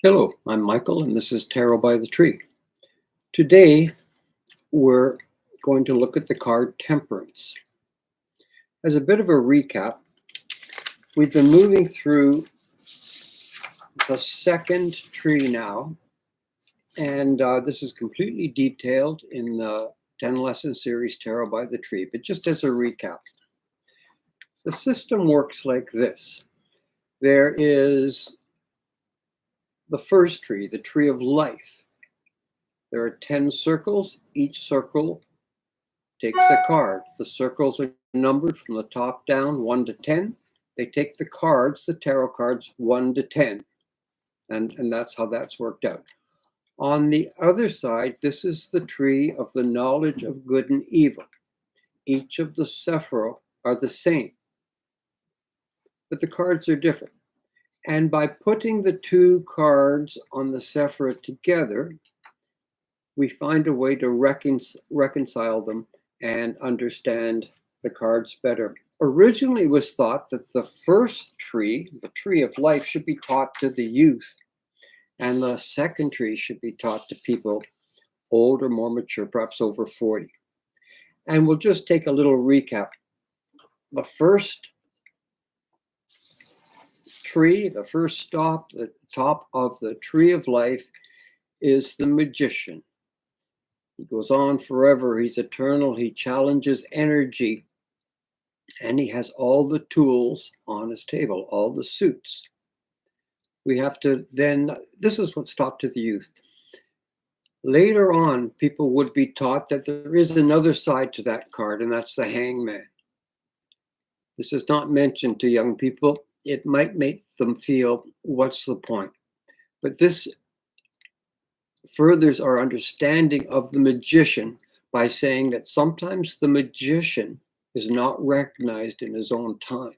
Hello, I'm Michael, and this is Tarot by the Tree. Today, we're going to look at the card Temperance. As a bit of a recap, we've been moving through the second tree now, and this is completely detailed in the 10 lesson series Tarot by the Tree. But just as a recap, the system works like this. There is the first tree, the tree of life. There are 10 circles. Each circle takes a card. The circles are numbered from the top down, 1 to 10. They take the cards, the tarot cards, 1 to 10. And that's how that's worked out. On the other side, this is the tree of the knowledge of good and evil. Each of the sephirot are the same, but the cards are different. And by putting the two cards on the sephirot together, we find a way to reconcile them and understand the cards better. Originally, it was thought that the first tree, the tree of life, should be taught to the youth, and the second tree should be taught to people older, more mature, perhaps over 40. And we'll just take a little recap. The first tree, the first stop, the top of the tree of life is the magician. He goes on forever. He's eternal. He challenges energy. And he has all the tools on his table, all the suits. We have to then, this is what's taught to the youth. Later on, people would be taught that there is another side to that card, and that's the hangman. This is not mentioned to young people. It might make them feel, what's the point? But this furthers our understanding of the magician by saying that sometimes the magician is not recognized in his own time.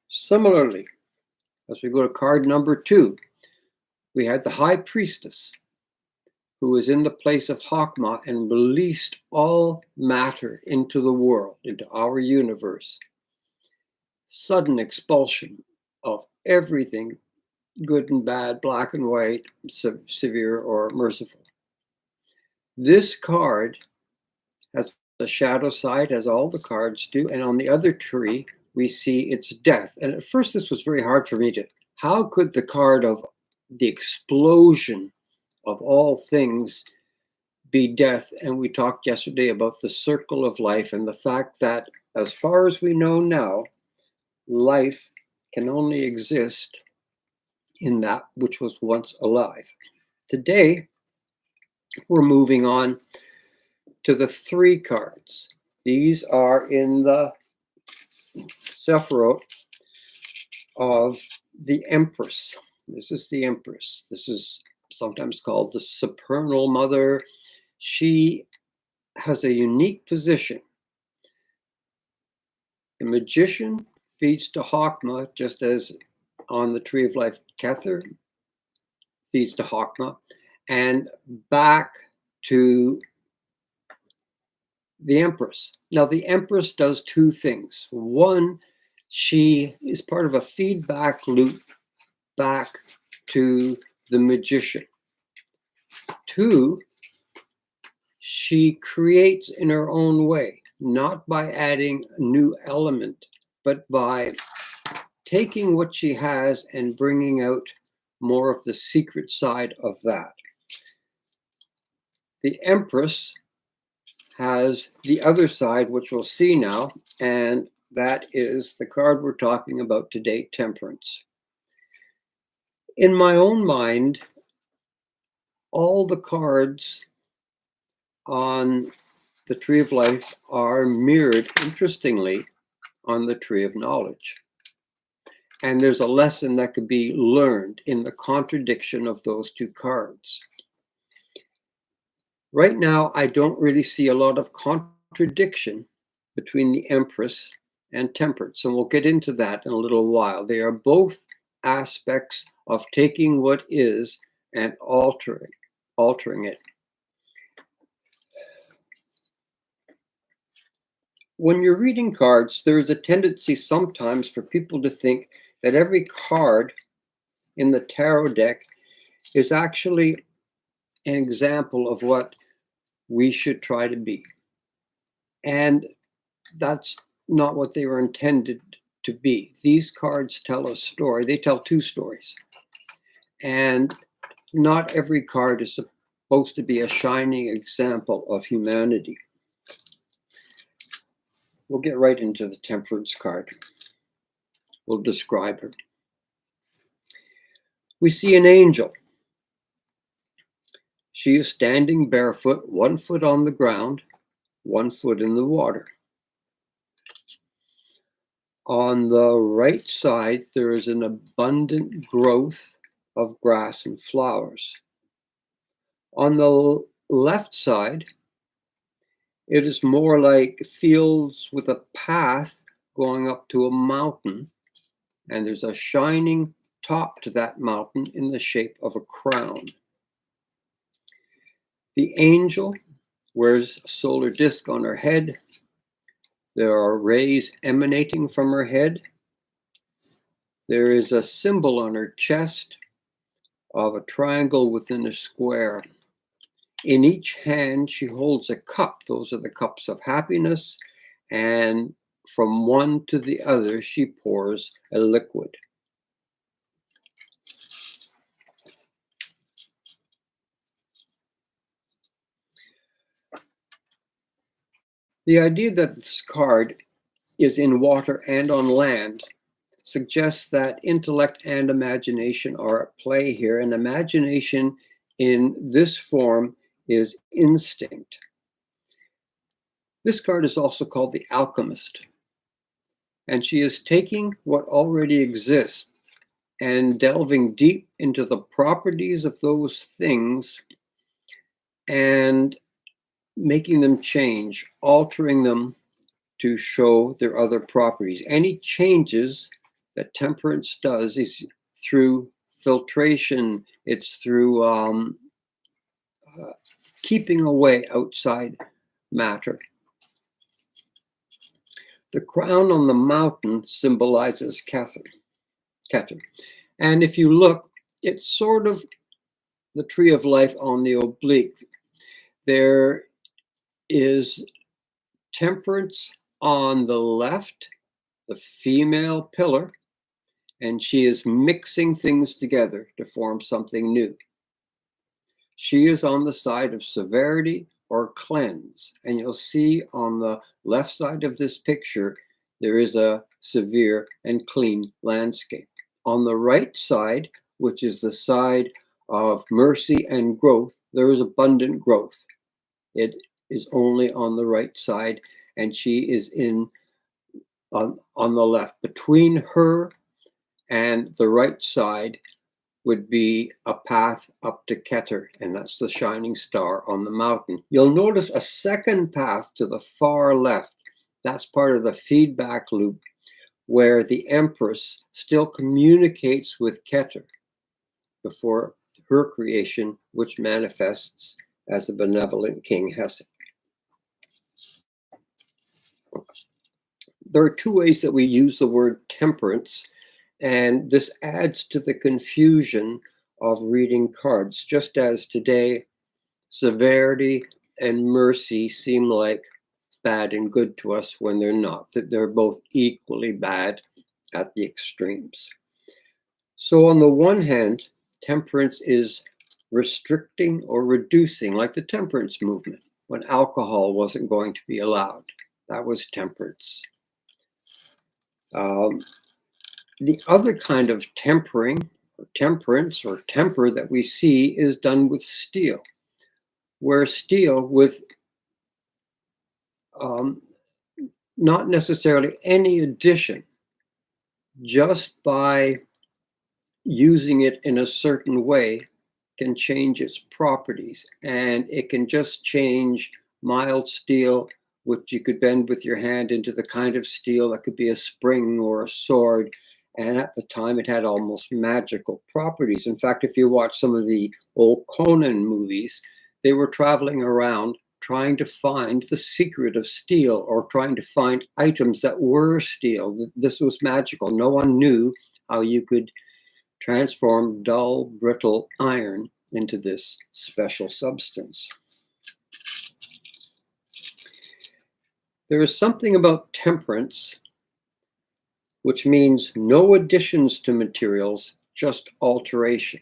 Similarly, as we go to card number 2, we had the high priestess who was in the place of Hakma and released all matter into the world, into our universe. Sudden expulsion of everything, good and bad, black and white, severe or merciful. This card has a shadow side, as all the cards do, and on the other tree, we see its death. And at first, this was very hard for me to, how could the card of the explosion of all things be death? And we talked yesterday about the circle of life and the fact that, as far as we know now, life can only exist in that which was once alive. Today, we're moving on to the 3 cards. These are in the sephirot of the Empress. This is the Empress. This is sometimes called the supernal mother. She has a unique position. The magician feeds to Hakma, just as on the tree of life, Kether feeds to Hakma, and back to the Empress. Now, the Empress does 2 things. One, she is part of a feedback loop back to the magician. 2, she creates in her own way, not by adding a new element, but by taking what she has and bringing out more of the secret side of that. The Empress has the other side, which we'll see now, and that is the card we're talking about today, Temperance. In my own mind, all the cards on the Tree of Life are mirrored, interestingly, on the Tree of Knowledge. And there's a lesson that could be learned in the contradiction of those 2 cards. Right now, I don't really see a lot of contradiction between the Empress and Temperance, and we'll get into that in a little while. They are both aspects of taking what is and altering it. When you're reading cards, there is a tendency sometimes for people to think that every card in the tarot deck is actually an example of what we should try to be. And that's not what they were intended to be. These cards tell a story. They tell two stories. And not every card is supposed to be a shining example of humanity. We'll get right into the Temperance card. We'll describe her. We see an angel. She is standing barefoot, 1 foot on the ground, 1 foot in the water. On the right side, there is an abundant growth of grass and flowers. On the left side, it is more like fields with a path going up to a mountain, and there's a shining top to that mountain in the shape of a crown. The angel wears a solar disc on her head. There are rays emanating from her head. There is a symbol on her chest of a triangle within a square. In each hand, she holds a cup. Those are the cups of happiness. And from one to the other, she pours a liquid. The idea that this card is in water and on land suggests that intellect and imagination are at play here, and imagination in this form is instinct. This card is also called the Alchemist, and she is taking what already exists and delving deep into the properties of those things and making them change, altering them to show their other properties. Any changes that Temperance does is through filtration. It's through keeping away outside matter. The crown on the mountain symbolizes Keter. And if you look, it's sort of the tree of life on the oblique. There is Temperance on the left, the female pillar, and she is mixing things together to form something new. She is on the side of severity or cleanse, and you'll see on the left side of this picture, there is a severe and clean landscape. On the right side, which is the side of mercy and growth, there is abundant growth. It is only on the right side, and she is on the left. Between her and the right side would be a path up to Keter, and that's the shining star on the mountain. You'll notice a second path to the far left. That's part of the feedback loop where the Empress still communicates with Keter before her creation, which manifests as the benevolent King Hesed. There are two ways that we use the word temperance, and this adds to the confusion of reading cards. Just as today, severity and mercy seem like bad and good to us when they're not, that they're both equally bad at the extremes. So on the one hand, temperance is restricting or reducing, like the temperance movement, when alcohol wasn't going to be allowed. That was temperance. The other kind of tempering, or temperance, or temper that we see is done with steel, where steel with not necessarily any addition, just by using it in a certain way, can change its properties. And it can just change mild steel, which you could bend with your hand, into the kind of steel that could be a spring or a sword. And at the time, it had almost magical properties. In fact, if you watch some of the old Conan movies, they were traveling around trying to find the secret of steel, or trying to find items that were steel. This was magical. No one knew how you could transform dull, brittle iron into this special substance. There is something about temperance, which means no additions to materials, just alteration.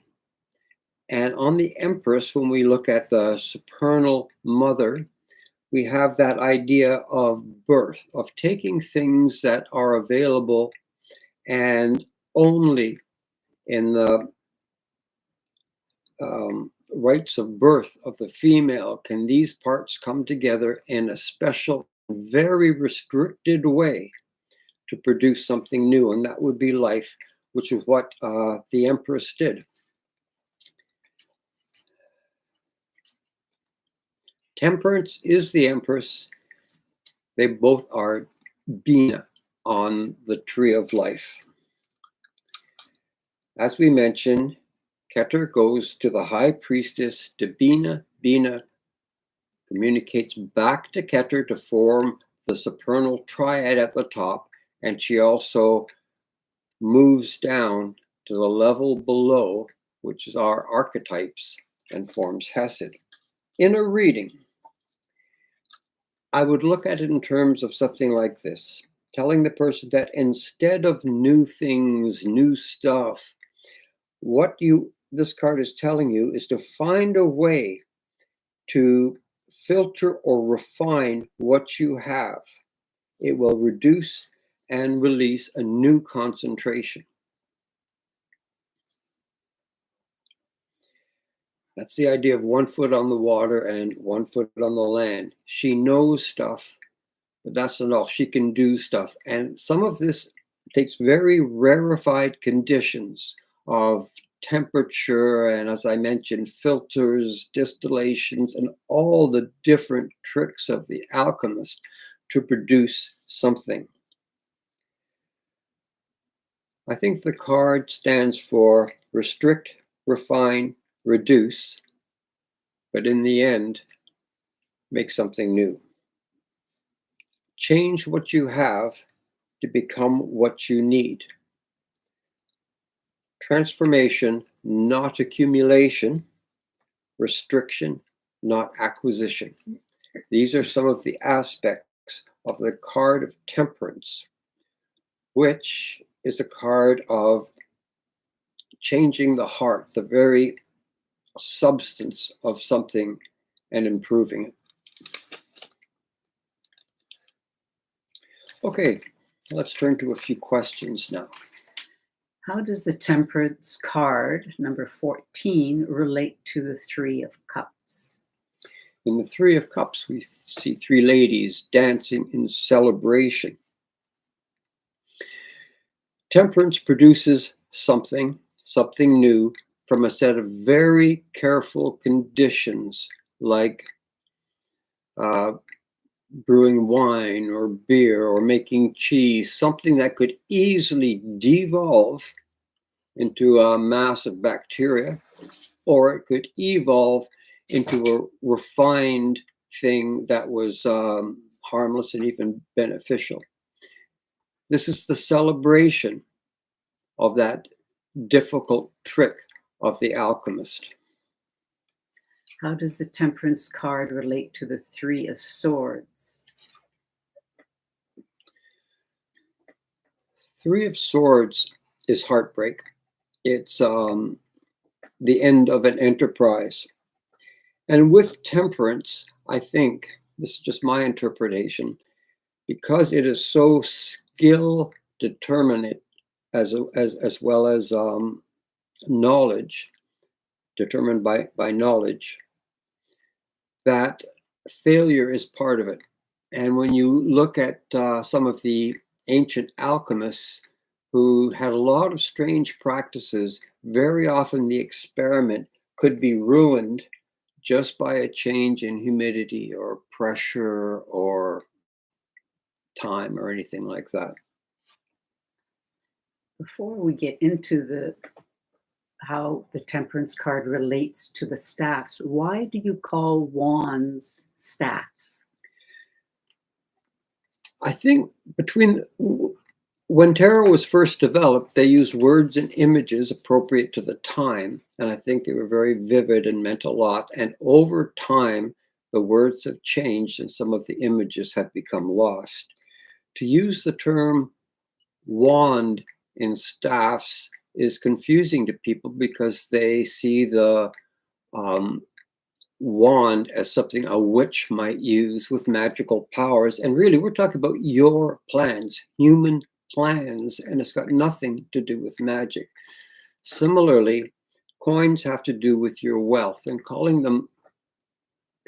And on the Empress, when we look at the supernal mother, we have that idea of birth, of taking things that are available, and only in the rites of birth of the female can these parts come together in a special, very restricted way to produce something new, and that would be life, which is what the Empress did. Temperance is the Empress. They both are Bina on the tree of life. As we mentioned, Keter goes to the high priestess to Bina. Bina communicates back to Keter to form the supernal triad at the top, and she also moves down to the level below, which is our archetypes, and forms Hesed. In a reading, I would look at it in terms of something like this, telling the person that instead of new things, new stuff, what this card is telling you is to find a way to filter or refine what you have. It will reduce and release a new concentration. That's the idea of 1 foot on the water and 1 foot on the land. She knows stuff, but that's not all. She can do stuff. And some of this takes very rarefied conditions of temperature, and as I mentioned, filters, distillations, and all the different tricks of the alchemist to produce something. I think the card stands for restrict, refine, reduce, but in the end, make something new. Change what you have to become what you need. Transformation, not accumulation. Restriction, not acquisition. These are some of the aspects of the card of Temperance, which is a card of changing the heart, the very substance of something, and improving it. Okay, let's turn to a few questions now. How does the Temperance card, number 14, relate to the Three of Cups? In the Three of Cups, we see three ladies dancing in celebration. Temperance produces something new from a set of very careful conditions, like brewing wine or beer or making cheese, something that could easily devolve into a mass of bacteria, or it could evolve into a refined thing that was harmless and even beneficial. This is the celebration of that difficult trick of the alchemist. How does the Temperance card relate to the Three of Swords? Three of Swords is heartbreak. It's the end of an enterprise. And with Temperance, I think, this is just my interpretation, because it is so skill determinate as well as knowledge, determined by knowledge, that failure is part of it. And when you look at some of the ancient alchemists who had a lot of strange practices, very often the experiment could be ruined just by a change in humidity or pressure or time or anything like that. Before we get into how the Temperance card relates to the staffs, why do you call wands staffs? I think between When tarot was first developed, they used words and images appropriate to the time, and I think they were very vivid and meant a lot. And over time, the words have changed and some of the images have become lost. To use the term wand in staffs is confusing to people because they see the um, wand as something a witch might use with magical powers. And really, we're talking about your plans, human plans, and it's got nothing to do with magic. Similarly, coins have to do with your wealth, and calling them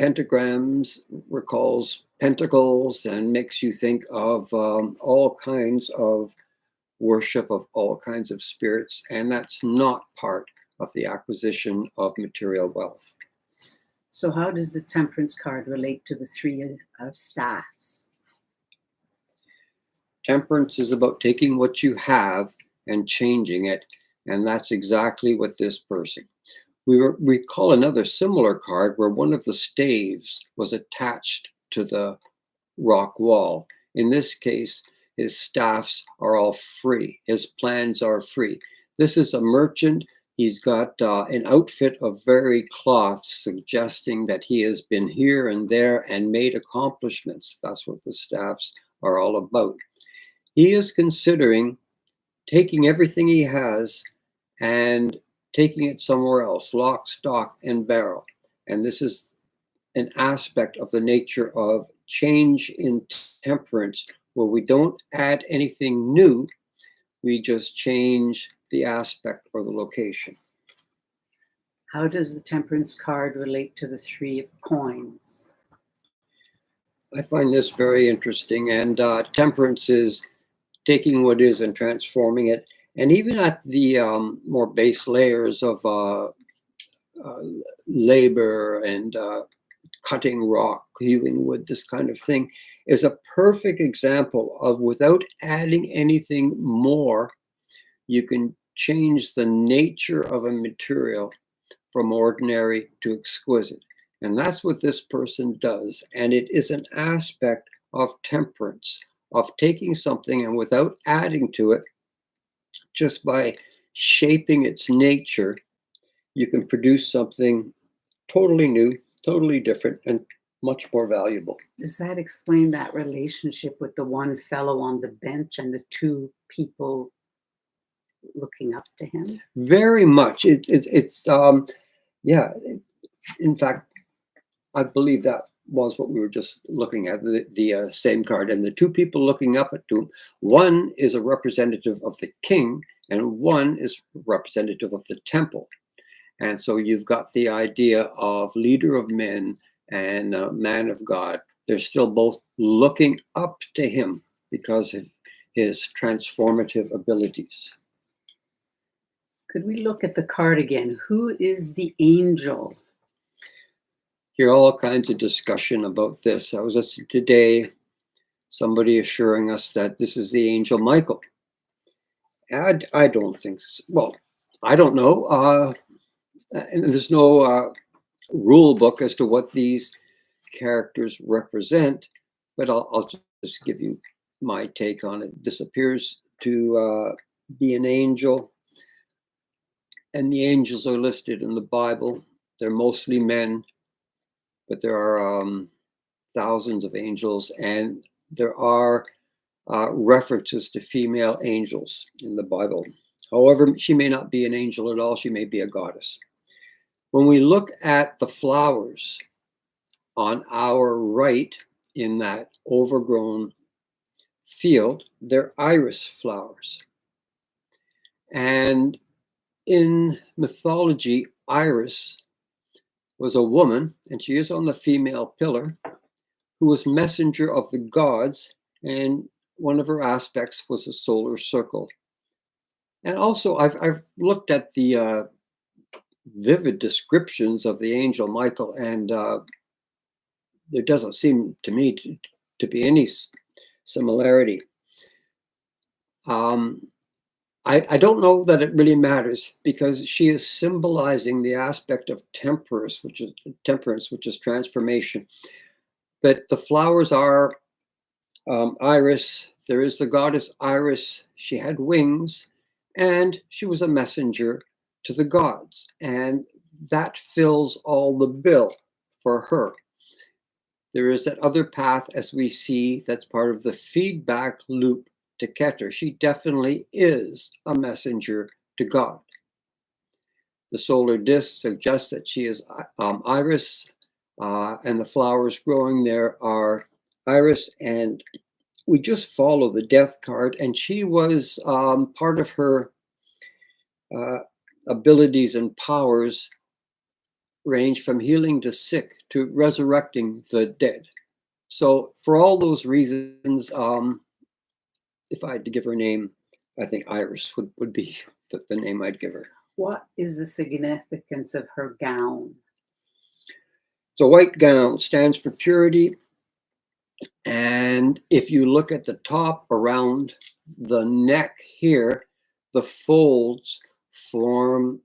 pentagrams recalls pentacles and makes you think of all kinds of worship of all kinds of spirits, and that's not part of the acquisition of material wealth. So how does the Temperance card relate to the Three of Staffs? Temperance is about taking what you have and changing it, and that's exactly what this person. We recall another similar card where one of the staves was attached to the rock wall. In this case, his staffs are all free. His plans are free. This is a merchant. He's got an outfit of varied cloths, suggesting that he has been here and there and made accomplishments. That's what the staffs are all about. He is considering taking everything he has and taking it somewhere else, lock, stock, and barrel. And this is an aspect of the nature of change in temperance, where we don't add anything new, we just change the aspect or the location. How does the Temperance card relate to the Three of Coins? I find this very interesting, and temperance is taking what is and transforming it. And even at the more base layers of labor and cutting rock, hewing wood, this kind of thing, is a perfect example of without adding anything more, you can change the nature of a material from ordinary to exquisite. And that's what this person does. And it is an aspect of temperance, of taking something and without adding to it, just by shaping its nature, you can produce something totally new, totally different, and much more valuable. Does that explain that relationship with the one fellow on the bench and the two people looking up to him? Very much. Yeah. In fact, I believe that was what we were just looking at, the same card. And the two people looking up at him, one is a representative of the king, and one is representative of the temple. And so you've got the idea of leader of men and man of God. They're still both looking up to him because of his transformative abilities. Could we look at the card again? Who is the angel? Hear all kinds of discussion about this. I was listening today, somebody assuring us that this is the angel Michael. I don't think so. Well, I don't know. And there's no rule book as to what these characters represent, but I'll just give you my take on it. This appears to be an angel, and the angels are listed in the Bible. They're mostly men, but there are thousands of angels, and there are references to female angels in the Bible. However, she may not be an angel at all. She may be a goddess. When we look at the flowers on our right in that overgrown field, they're iris flowers. And in mythology, Iris was a woman, and she is on the female pillar, who was messenger of the gods, and one of her aspects was a solar circle. And also, I've looked at the vivid descriptions of the angel Michael, and there doesn't seem to me to be any similarity. I don't know that it really matters, because she is symbolizing the aspect of temperance, which is transformation. But the flowers are iris, there is the goddess Iris. She had wings, and she was a messenger to the gods. And that fills all the bill for her. There is that other path, as we see, that's part of the feedback loop to Keter. She definitely is a messenger to God. The solar disk suggests that she is Iris, and the flowers growing there are Iris. And we just follow the death card, and she was part of her abilities and powers range from healing the sick to resurrecting the dead. So for all those reasons, if I had to give her a name, I think Iris would be the name I'd give her. What is the significance of her gown? So white gown stands for purity. And if you look at the top around the neck here, the folds form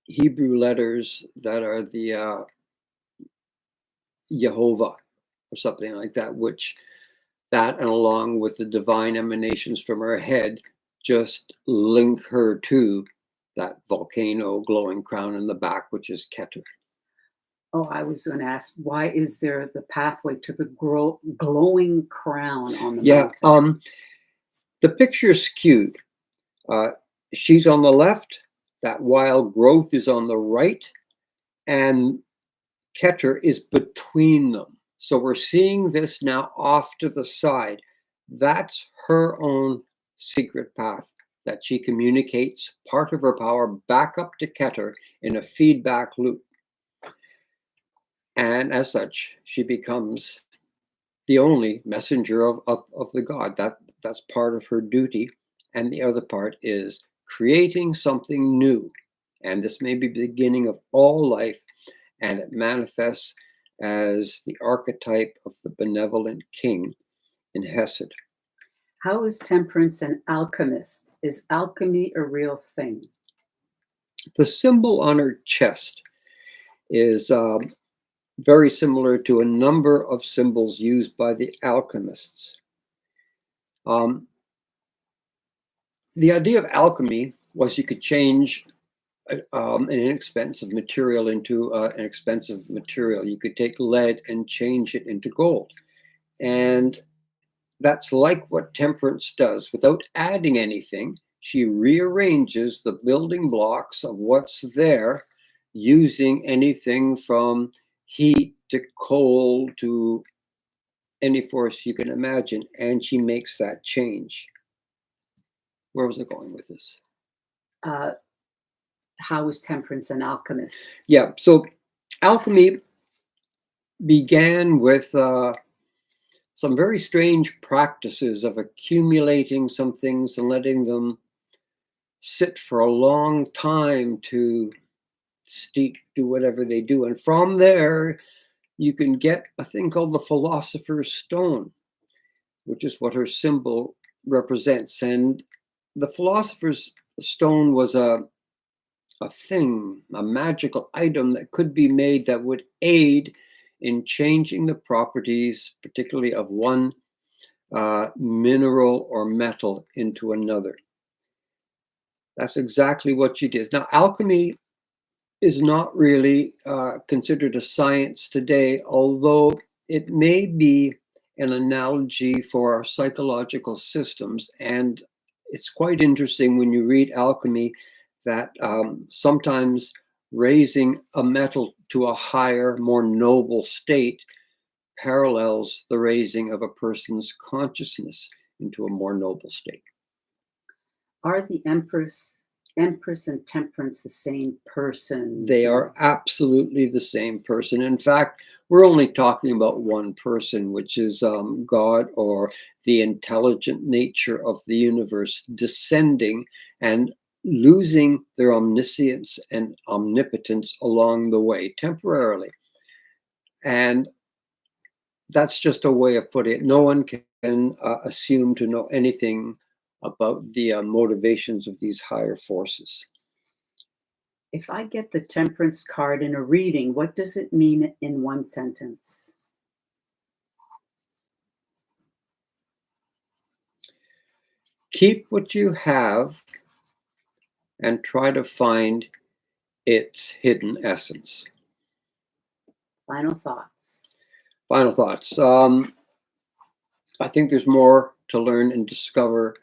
Hebrew letters that are the Yehovah or something like that, which that and along with the divine emanations from her head just link her to that volcano glowing crown in the back, which is Keter. Oh, I was going to ask, why is there the pathway to the glowing crown on the mountain? The picture's skewed. She's on the left, that wild growth is on the right, and Keter is between them. So we're seeing this now off to the side. That's her own secret path that she communicates part of her power back up to Keter in a feedback loop. And as such, she becomes the only messenger of the god. That's part of her duty. And the other part is creating something new. And this may be the beginning of all life, and it manifests as the archetype of the benevolent king in Hesed. How is Temperance an alchemist? Is alchemy a real thing? The symbol on her chest is very similar to a number of symbols used by the alchemists. The idea of alchemy was you could change an inexpensive material into an expensive material. You could take lead and change it into gold. And that's like what Temperance does. Without adding anything, she rearranges the building blocks of what's there using anything from heat to cold to any force you can imagine. And she makes that change. Where was I going with this? How is Temperance an alchemist? Yeah, so alchemy began with some very strange practices of accumulating some things and letting them sit for a long time to steep, do whatever they do. And from there, you can get a thing called the Philosopher's Stone, which is what her symbol represents. And the Philosopher's Stone was a thing, a magical item that could be made that would aid in changing the properties, particularly of one mineral or metal into another. That's exactly what she did. Now, alchemy is not really considered a science today, although it may be an analogy for our psychological systems. And it's quite interesting when you read alchemy that sometimes raising a metal to a higher, more noble state parallels the raising of a person's consciousness into a more noble state. Are the Empress and Temperance the same person? They are absolutely the same person. In fact, we're only talking about one person, which is God, or the intelligent nature of the universe descending and losing their omniscience and omnipotence along the way temporarily. And that's just a way of putting it. No one can assume to know anything about the motivations of these higher forces. If I get the Temperance card in a reading, what does it mean in one sentence? keep what you have and try to find its hidden essence. Final thoughts. Final thoughts. I think there's more to learn and discover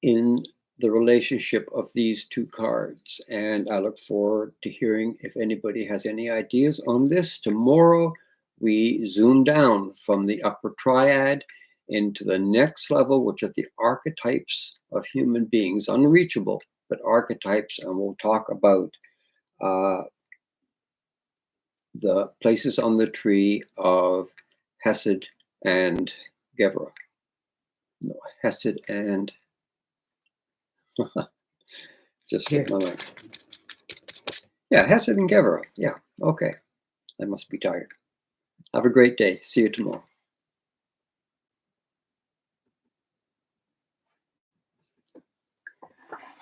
in the relationship of these two cards, and I look forward to hearing if anybody has any ideas on this. Tomorrow we zoom down from the upper triad into the next level, which are the archetypes of human beings, unreachable, but archetypes, and we'll talk about the places on the tree of Hesed and Gevurah. No, Hesed and just slipped my mind. Yeah, Hesed and Gevurah. Yeah, okay. I must be tired. Have a great day. See you tomorrow.